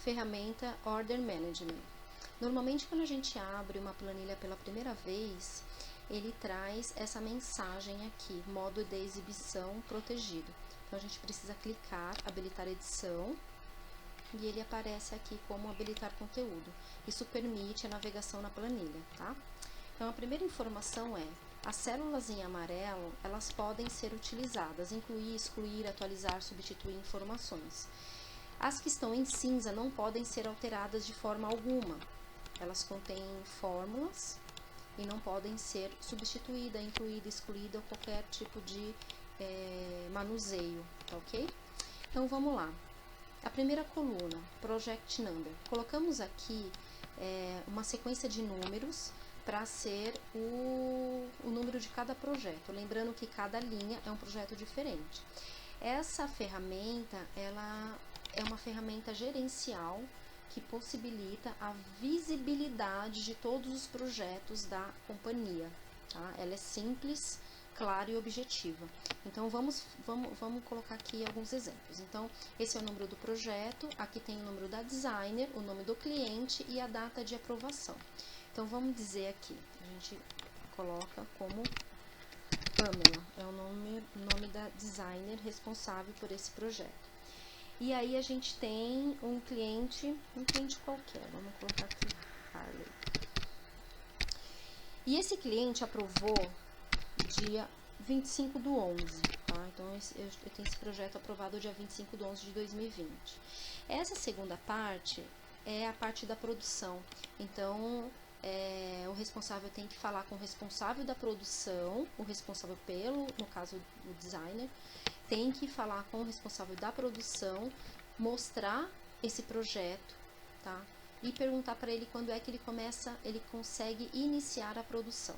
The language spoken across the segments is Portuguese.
ferramenta Order Management. Normalmente, quando a gente abre uma planilha pela primeira vez, ele traz essa mensagem aqui, modo de exibição protegido. Então, a gente precisa clicar, habilitar edição, e ele aparece aqui como habilitar conteúdo. Isso permite a navegação na planilha, tá? Então, a primeira informação é: as células em amarelo, elas podem ser utilizadas, incluir, excluir, atualizar, substituir informações. As que estão em cinza não podem ser alteradas de forma alguma. Elas contêm fórmulas e não podem ser substituída, incluída, excluída ou qualquer tipo de manuseio, tá ok? Então, vamos lá. A primeira coluna, Project Number. Colocamos aqui uma sequência de números para ser o número de cada projeto. Lembrando que cada linha é um projeto diferente. Essa ferramenta, ela é uma ferramenta gerencial que possibilita a visibilidade de todos os projetos da companhia, tá? Ela é simples, clara e objetiva. Então, vamos colocar aqui alguns exemplos. Então, esse é o número do projeto, aqui tem o número da designer, o nome do cliente e a data de aprovação. Então, vamos dizer aqui, a gente coloca como Pamela, é o nome da designer responsável por esse projeto. E aí, a gente tem um cliente qualquer, vamos colocar aqui, Harley. E esse cliente aprovou dia 25/11, tá? Então, eu tenho esse projeto aprovado dia 25/11 de 2020. Essa segunda parte é a parte da produção. Então, o responsável tem que falar com o responsável da produção, o responsável no caso, o designer, tem que falar com o responsável da produção, mostrar esse projeto, tá? E perguntar para ele quando é que ele consegue iniciar a produção.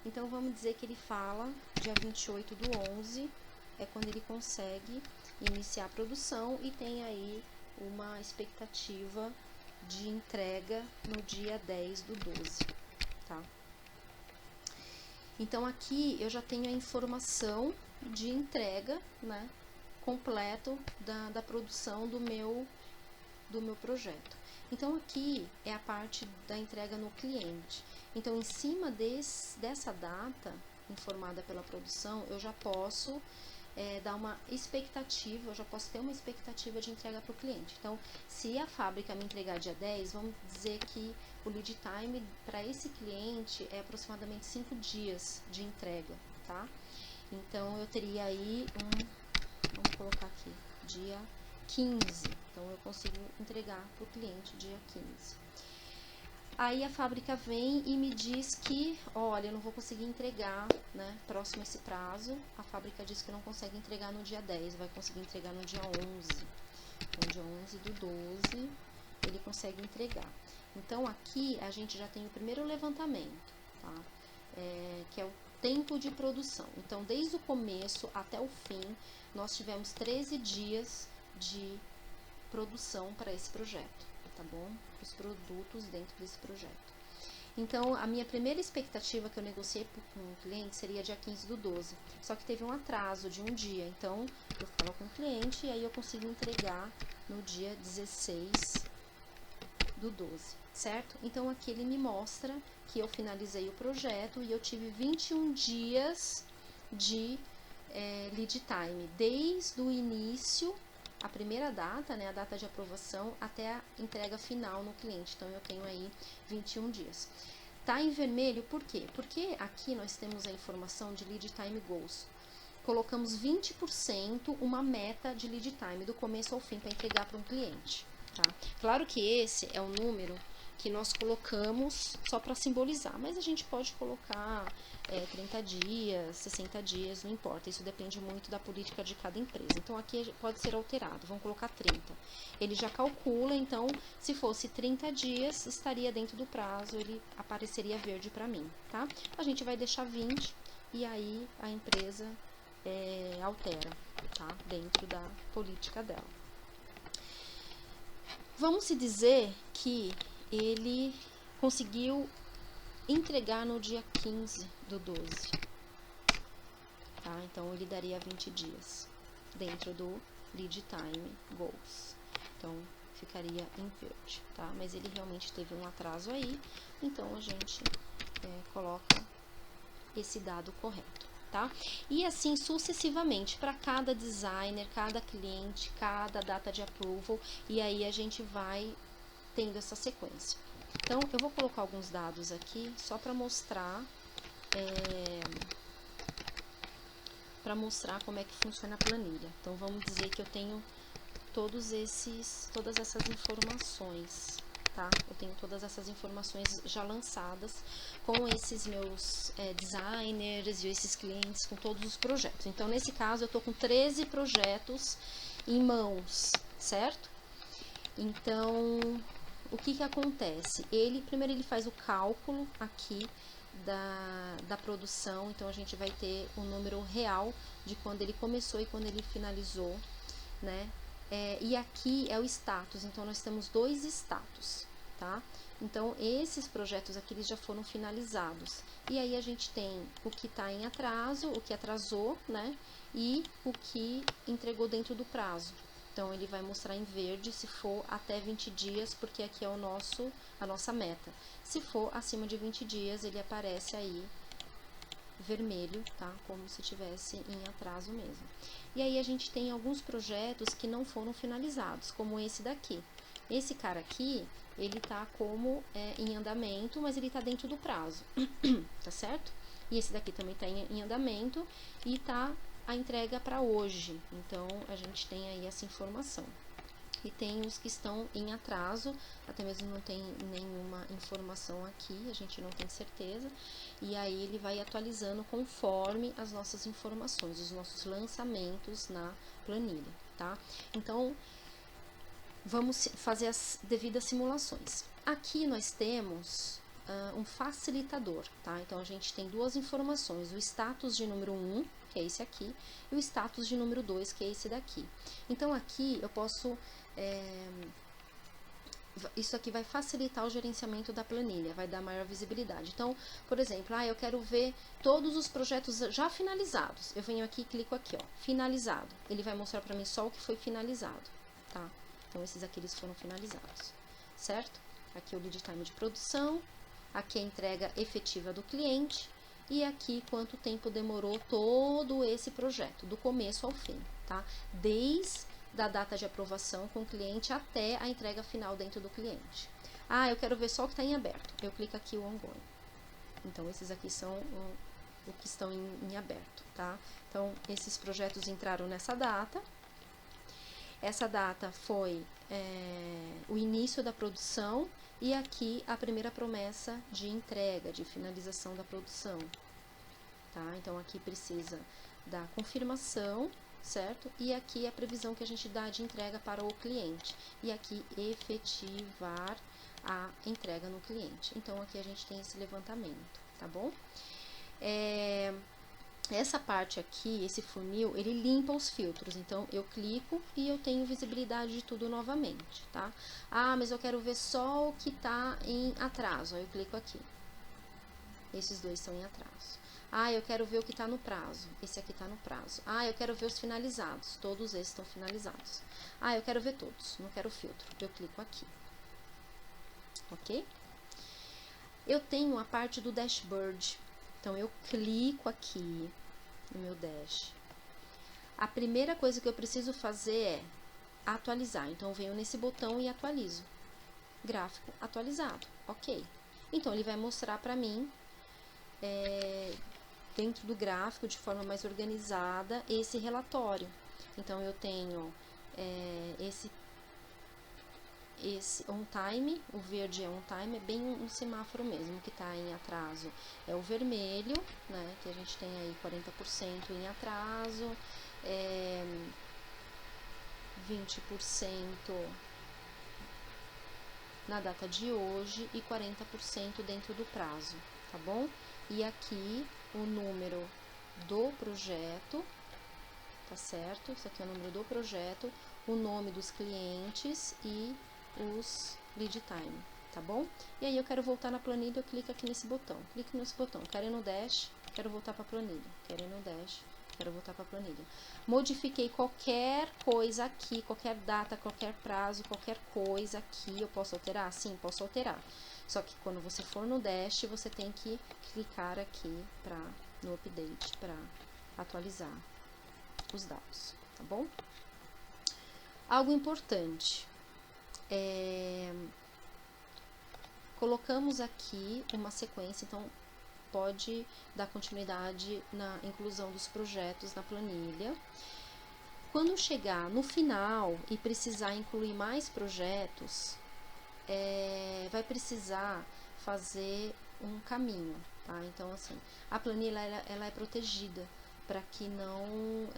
Então, vamos dizer que ele fala dia 28/11, é quando ele consegue iniciar a produção e tem aí uma expectativa de entrega no dia 10/12, tá? Então, aqui eu já tenho a informação de entrega, né, completo da produção do meu projeto. Então, aqui é a parte da entrega no cliente. Então, em cima dessa data informada pela produção, eu já posso dar uma expectativa, eu já posso ter uma expectativa de entrega para o cliente. Então, se a fábrica me entregar dia 10, vamos dizer que o lead time para esse cliente é aproximadamente 5 dias de entrega, tá? Então, eu teria aí vamos colocar aqui, dia 15. Então, eu consigo entregar para o cliente dia 15. Aí, a fábrica vem e me diz que, olha, eu não vou conseguir entregar, né, próximo a esse prazo. A fábrica diz que não consegue entregar no dia 10, vai conseguir entregar no dia 11. Então, dia 11/12, ele consegue entregar. Então, aqui a gente já tem o primeiro levantamento, tá? Que é o tempo de produção. Então, desde o começo até o fim, nós tivemos 13 dias de produção para esse projeto, tá bom? Os produtos dentro desse projeto. Então, a minha primeira expectativa que eu negociei com o cliente seria dia 15/12. Só que teve um atraso de um dia. Então, eu falo com o cliente e aí eu consigo entregar no dia 16/12, certo? Então, aqui ele me mostra que eu finalizei o projeto e eu tive 21 dias de lead time, desde o início, a primeira data, né, a data de aprovação, até a entrega final no cliente. Então, eu tenho aí 21 dias. Tá em vermelho, por quê? Porque aqui nós temos a informação de lead time goals. Colocamos 20%, uma meta de lead time, do começo ao fim, para entregar para um cliente, tá? Claro que esse é um número que nós colocamos só para simbolizar, mas a gente pode colocar 30 dias, 60 dias, não importa, isso depende muito da política de cada empresa. Então, aqui pode ser alterado, vamos colocar 30. Ele já calcula, então, se fosse 30 dias, estaria dentro do prazo, ele apareceria verde para mim, tá? A gente vai deixar 20 e aí a empresa altera, tá? Dentro da política dela. Vamos se dizer que ele conseguiu entregar no dia 15/12, tá? Então, ele daria 20 dias dentro do lead time goals. Então, ficaria em verde, tá? Mas ele realmente teve um atraso aí, então a gente coloca esse dado correto, tá? E assim sucessivamente para cada designer, cada cliente, cada data de approval, e aí a gente vai tendo essa sequência. Então, eu vou colocar alguns dados aqui só para mostrar como é que funciona a planilha. Então, vamos dizer que eu tenho todas essas informações, tá? Eu tenho todas essas informações já lançadas com esses meus designers e esses clientes, com todos os projetos. Então, nesse caso, eu tô com 13 projetos em mãos, certo? Então, o que acontece? Primeiro ele faz o cálculo aqui da produção, então a gente vai ter o número real de quando ele começou e quando ele finalizou, né? E aqui é o status, então nós temos 2 status, tá? Então, esses projetos aqui, eles já foram finalizados. E aí a gente tem o que está em atraso, o que atrasou, né? E o que entregou dentro do prazo. Então, ele vai mostrar em verde se for até 20 dias, porque aqui é a nossa meta. Se for acima de 20 dias, ele aparece aí vermelho, tá? Como se tivesse em atraso mesmo. E aí a gente tem alguns projetos que não foram finalizados, como esse daqui. Esse cara aqui, ele tá como em andamento, mas ele tá dentro do prazo, tá certo? E esse daqui também tá em andamento e tá a entrega para hoje. Então, a gente tem aí essa informação. E tem os que estão em atraso, até mesmo não tem nenhuma informação aqui, a gente não tem certeza. E aí ele vai atualizando conforme as nossas informações, os nossos lançamentos na planilha, tá? Então, vamos fazer as devidas simulações. Aqui nós temos um facilitador, tá? Então, a gente tem 2 informações, o status de número 1, que é esse aqui, e o status de número 2, que é esse daqui. Então, aqui eu posso... isso aqui vai facilitar o gerenciamento da planilha, vai dar maior visibilidade. Então, por exemplo, eu quero ver todos os projetos já finalizados. Eu venho aqui e clico aqui, ó, finalizado. Ele vai mostrar para mim só o que foi finalizado, tá? Então, esses aqui eles foram finalizados, certo? Aqui o lead time de produção, aqui a entrega efetiva do cliente e aqui quanto tempo demorou todo esse projeto, do começo ao fim, tá? Desde da data de aprovação com o cliente até a entrega final dentro do cliente. Eu quero ver só o que está em aberto. Eu clico aqui o ongoing. Então, esses aqui são o que estão em aberto, tá? Então, esses projetos entraram nessa data. Essa data foi o início da produção e aqui a primeira promessa de entrega, de finalização da produção, tá? Então, aqui precisa da confirmação, certo? E aqui a previsão que a gente dá de entrega para o cliente. E aqui efetivar a entrega no cliente. Então, aqui a gente tem esse levantamento, tá bom? Essa parte aqui, esse funil, ele limpa os filtros. Então, eu clico e eu tenho visibilidade de tudo novamente, tá? Mas eu quero ver só o que tá em atraso. Aí eu clico aqui. Esses 2 estão em atraso. Eu quero ver o que está no prazo. Esse aqui está no prazo. Eu quero ver os finalizados. Todos esses estão finalizados. Eu quero ver todos. Não quero filtro. Eu clico aqui. Ok? Eu tenho a parte do dashboard. Então, eu clico aqui no meu dash. A primeira coisa que eu preciso fazer é atualizar. Então, eu venho nesse botão e atualizo. Gráfico atualizado. Ok. Então, ele vai mostrar para mim... dentro do gráfico, de forma mais organizada, esse relatório. Então, eu tenho esse on time, o verde é on time, é bem um semáforo mesmo, que está em atraso. É o vermelho, né, que a gente tem aí 40% em atraso, 20% na data de hoje e 40% dentro do prazo, tá bom? E aqui o número do projeto, tá certo? Isso aqui é o número do projeto, o nome dos clientes e os lead time, tá bom? E aí eu quero voltar na planilha, eu clico aqui nesse botão, clico nesse botão, quero ir no dash, quero voltar para a planilha, quero ir no dash, quero voltar para a planilha. Modifiquei qualquer coisa aqui, qualquer data, qualquer prazo, qualquer coisa aqui, eu posso alterar? Sim, posso alterar. Só que quando você for no Dash, você tem que clicar aqui no update para atualizar os dados, tá bom? Algo importante, colocamos aqui uma sequência, então pode dar continuidade na inclusão dos projetos na planilha. Quando chegar no final e precisar incluir mais projetos, vai precisar fazer um caminho, tá? Então, assim, a planilha ela é protegida para que não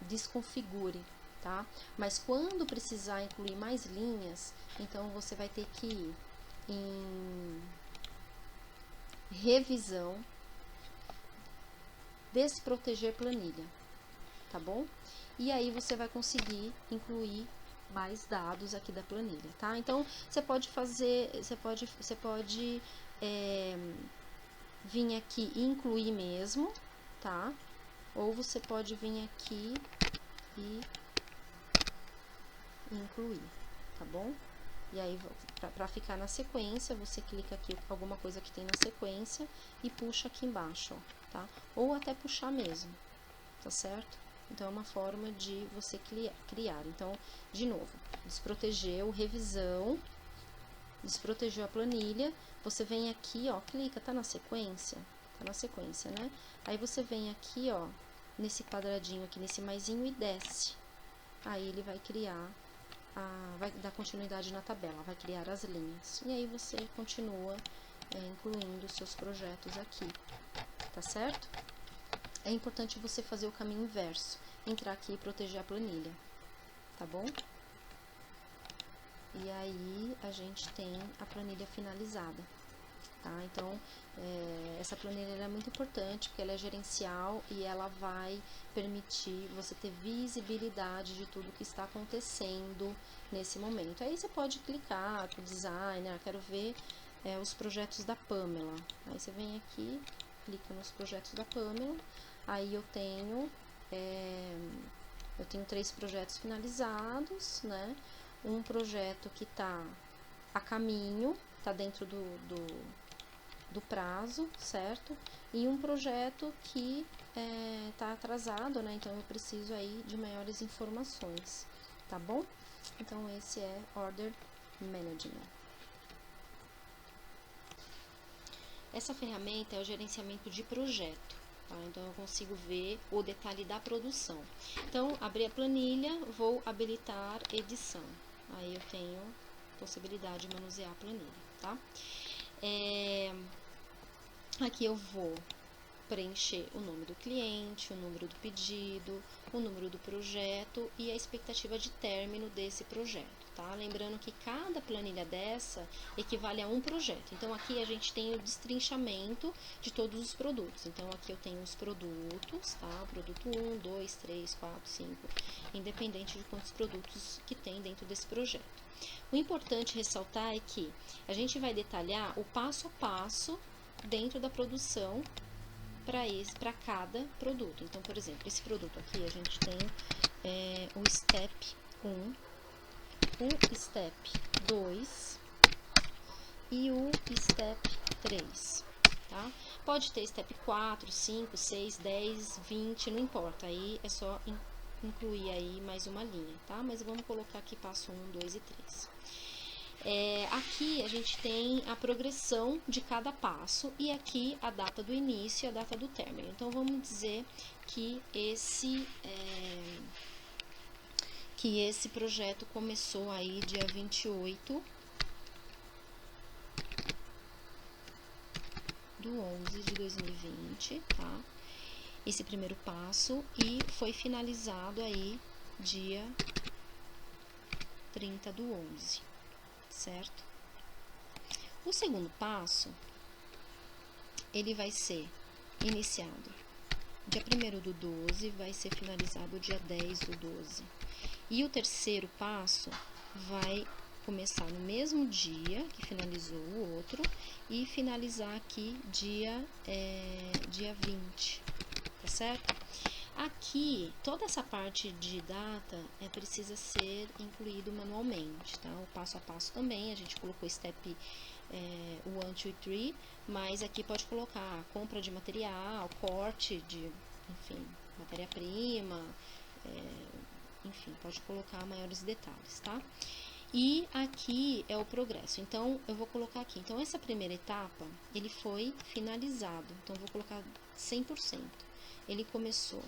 desconfigure, tá? Mas quando precisar incluir mais linhas, então você vai ter que ir em revisão, desproteger planilha, tá bom? E aí você vai conseguir incluir mais dados aqui da planilha, tá? Então você pode fazer, você pode vir aqui e incluir mesmo, tá? Ou você pode vir aqui e incluir, tá bom? E aí, para ficar na sequência, você clica aqui alguma coisa que tem na sequência e puxa aqui embaixo, ó, tá? Ou até puxar mesmo, tá certo? Então, é uma forma de você criar. Então, de novo, desprotegeu, revisão, desprotegeu a planilha, você vem aqui, ó, clica, tá na sequência, né? Aí você vem aqui, ó, nesse quadradinho aqui, nesse maisinho e desce. Aí ele vai criar, vai dar continuidade na tabela, vai criar as linhas. E aí você continua incluindo os seus projetos aqui, tá certo? É importante você fazer o caminho inverso, entrar aqui e proteger a planilha, tá bom? E aí a gente tem a planilha finalizada, tá? Então, essa planilha ela é muito importante porque ela é gerencial e ela vai permitir você ter visibilidade de tudo que está acontecendo nesse momento. Aí você pode clicar pro designer, quero ver os projetos da Pamela. Aí você vem aqui, clica nos projetos da Pamela, aí eu tenho 3 projetos finalizados, né? Um projeto que está a caminho, está dentro do prazo, certo? E um projeto que está atrasado, né? Então eu preciso aí de maiores informações, tá bom? Então esse é Order Management. Essa ferramenta é o gerenciamento de projeto, tá? Então eu consigo ver o detalhe da produção. Então, abri a planilha, vou habilitar edição. Aí eu tenho possibilidade de manusear a planilha, tá? Aqui eu vou preencher o nome do cliente, o número do pedido, o número do projeto e a expectativa de término desse projeto, tá? Lembrando que cada planilha dessa equivale a um projeto. Então, aqui a gente tem o destrinchamento de todos os produtos. Então, aqui eu tenho os produtos, tá? Produto 1, 2, 3, 4, 5, independente de quantos produtos que tem dentro desse projeto. O importante ressaltar é que a gente vai detalhar o passo a passo dentro da produção para cada produto. Então, por exemplo, esse produto aqui a gente tem o Step 1, o Step 2 e o Step 3, tá? Pode ter Step 4, 5, 6, 10, 20, não importa, aí é só incluir aí mais uma linha, tá? Mas vamos colocar aqui passo 1, 2 e 3. Aqui a gente tem a progressão de cada passo e aqui a data do início e a data do término. Então, vamos dizer que esse projeto começou aí dia 28 do 11 de 2020, tá? Esse primeiro passo e foi finalizado aí dia 30 do 11. Certo? O segundo passo, ele vai ser iniciado dia 1º do 12, vai ser finalizado dia 10 do 12. E o terceiro passo vai começar no mesmo dia que finalizou o outro e finalizar aqui dia 20, tá certo? Aqui, toda essa parte de data precisa ser incluído manualmente, tá? O passo a passo também, a gente colocou step 1, 2 e 3, mas aqui pode colocar compra de material, corte de, enfim, matéria-prima, enfim, pode colocar maiores detalhes, tá? E aqui é o progresso, então eu vou colocar aqui. Então, essa primeira etapa, ele foi finalizado, então eu vou colocar 100%. Ele começou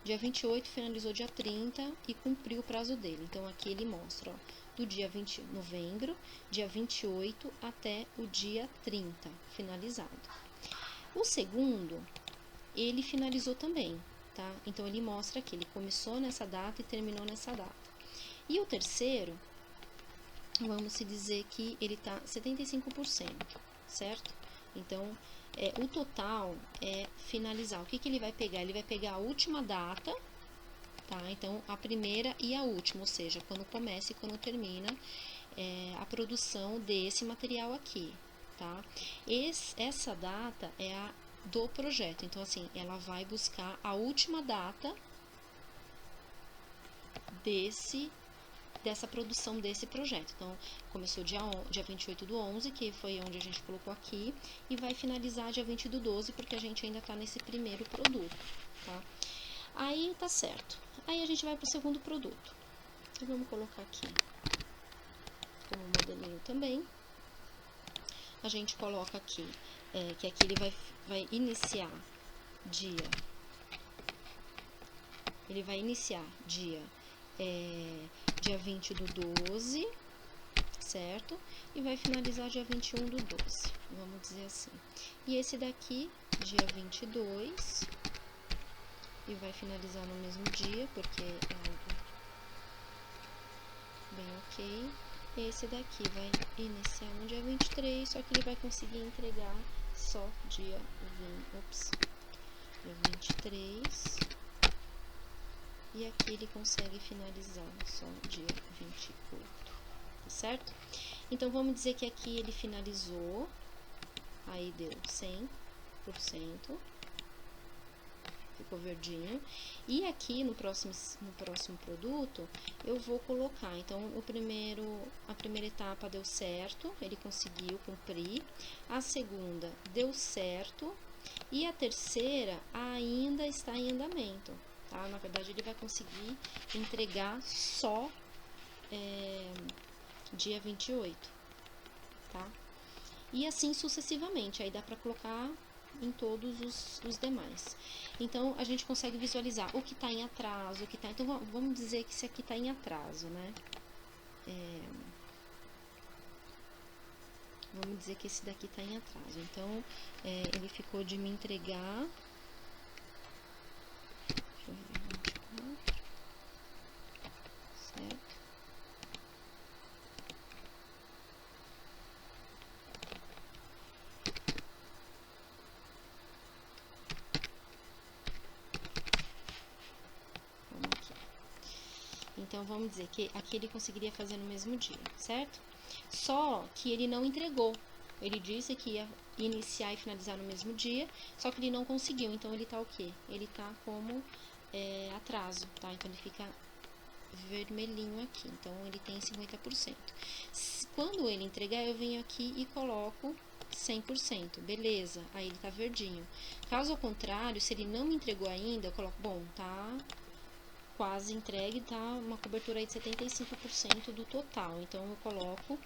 dia 28, finalizou dia 30 e cumpriu o prazo dele. Então, aqui ele mostra, ó, do dia 20 de novembro, dia 28 até o dia 30, finalizado. O segundo, ele finalizou também, tá? Então, ele mostra que ele começou nessa data e terminou nessa data. E o terceiro, vamos se dizer que ele tá 75%, certo? Então, o total é finalizar. O que ele vai pegar? Ele vai pegar a última data, tá? Então, a primeira e a última, ou seja, quando começa e quando termina a produção desse material aqui, tá? Essa data é a do projeto. Então, assim, ela vai buscar a última data dessa produção desse projeto. Então, começou dia 28 do 11, que foi onde a gente colocou aqui, e vai finalizar dia 20 do 12, porque a gente ainda tá nesse primeiro produto, tá? Aí, tá certo. Aí, a gente vai pro segundo produto. Então, vamos colocar aqui como modelinho também. A gente coloca aqui, que aqui ele vai iniciar dia... Ele vai iniciar dia 20 do 12, certo? E vai finalizar dia 21 do 12, vamos dizer assim. E esse daqui, dia 22, e vai finalizar no mesmo dia, porque é algo bem ok. Esse daqui vai iniciar no dia 23, só que ele vai conseguir entregar só dia 23. E aqui ele consegue finalizar só dia 28, tá certo? Então, vamos dizer que aqui ele finalizou, aí deu 100%, ficou verdinho. E aqui no próximo produto, eu vou colocar, então, a primeira etapa deu certo, ele conseguiu cumprir. A segunda deu certo, e a terceira ainda está em andamento. Tá? Na verdade, ele vai conseguir entregar só dia 28, tá? E assim sucessivamente, aí dá para colocar em todos os demais. Então, a gente consegue visualizar o que está em atraso, o que está... Então, vamos dizer que esse aqui está em atraso, né? Vamos dizer que esse daqui está em atraso. Então, ele ficou de me entregar... Deixa eu ver, 24, certo? Vamos aqui. Então, vamos dizer que aqui ele conseguiria fazer no mesmo dia, certo? Só que ele não entregou. Ele disse que ia iniciar e finalizar no mesmo dia, só que ele não conseguiu. Então, ele tá o quê? Ele tá como atraso, tá? Então, ele fica vermelhinho aqui. Então, ele tem 50%. Quando ele entregar, eu venho aqui e coloco 100%. Beleza, aí ele tá verdinho. Caso ao contrário, se ele não me entregou ainda, eu coloco, bom, tá quase entregue, tá uma cobertura aí de 75% do total. Então, eu coloco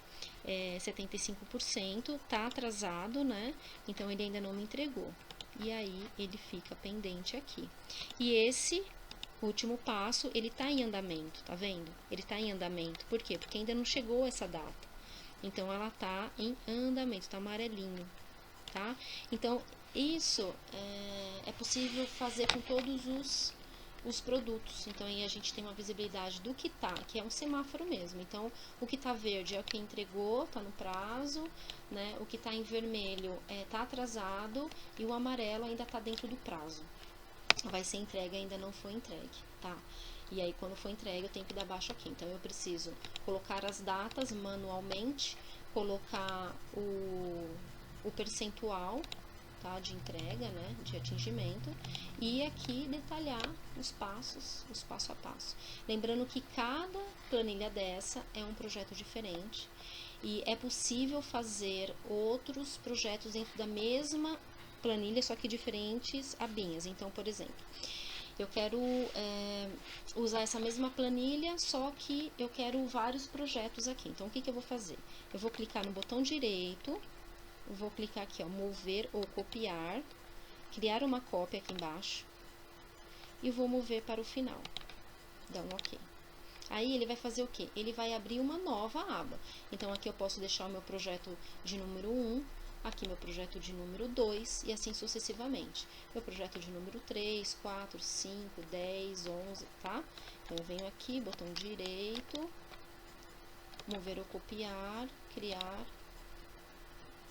75%, tá atrasado, né? Então, ele ainda não me entregou. E aí, ele fica pendente aqui. E esse último passo, ele tá em andamento, tá vendo? Ele tá em andamento. Por quê? Porque ainda não chegou essa data. Então, ela tá em andamento, tá amarelinho, tá? Então, isso é possível fazer com todos os produtos. Então, aí a gente tem uma visibilidade do que tá, que é um semáforo mesmo. Então, o que tá verde é o que entregou, tá no prazo, né? O que tá em vermelho tá atrasado e o amarelo ainda tá dentro do prazo. Vai ser entregue, ainda não foi entregue, tá? E aí, quando for entregue, eu tenho que dar baixo aqui. Então, eu preciso colocar as datas manualmente, colocar o percentual, tá? De entrega, né? De atingimento. E aqui detalhar os passos, os passo a passo. Lembrando que cada planilha dessa é um projeto diferente. E é possível fazer outros projetos dentro da mesma planilha, só que diferentes abinhas. Então, por exemplo, eu quero usar essa mesma planilha, só que eu quero vários projetos aqui. Então, o que eu vou fazer? Eu vou clicar no botão direito, vou clicar aqui, ó, mover ou copiar, criar uma cópia aqui embaixo e vou mover para o final. Dá um OK. Aí ele vai fazer o quê? Ele vai abrir uma nova aba. Então aqui eu posso deixar o meu projeto de número 1, aqui meu projeto de número 2 e assim sucessivamente. Meu projeto de número 3, 4, 5, 10, 11, tá? Então eu venho aqui, botão direito, mover ou copiar, criar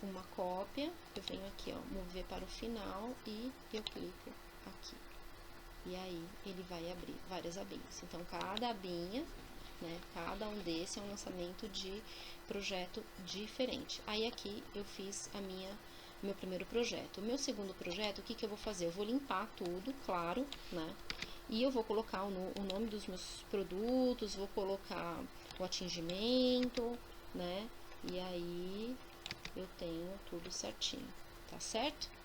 uma cópia. Eu venho aqui, ó, mover para o final e eu clico aqui. E aí, ele vai abrir várias abinhas. Então, cada abinha, né, cada um desse é um lançamento de projeto diferente. Aí, aqui, eu fiz meu primeiro projeto. O meu segundo projeto, o que eu vou fazer? Eu vou limpar tudo, claro, né? E eu vou colocar o nome dos meus produtos, vou colocar o atingimento, né? E aí, eu tenho tudo certinho, tá certo?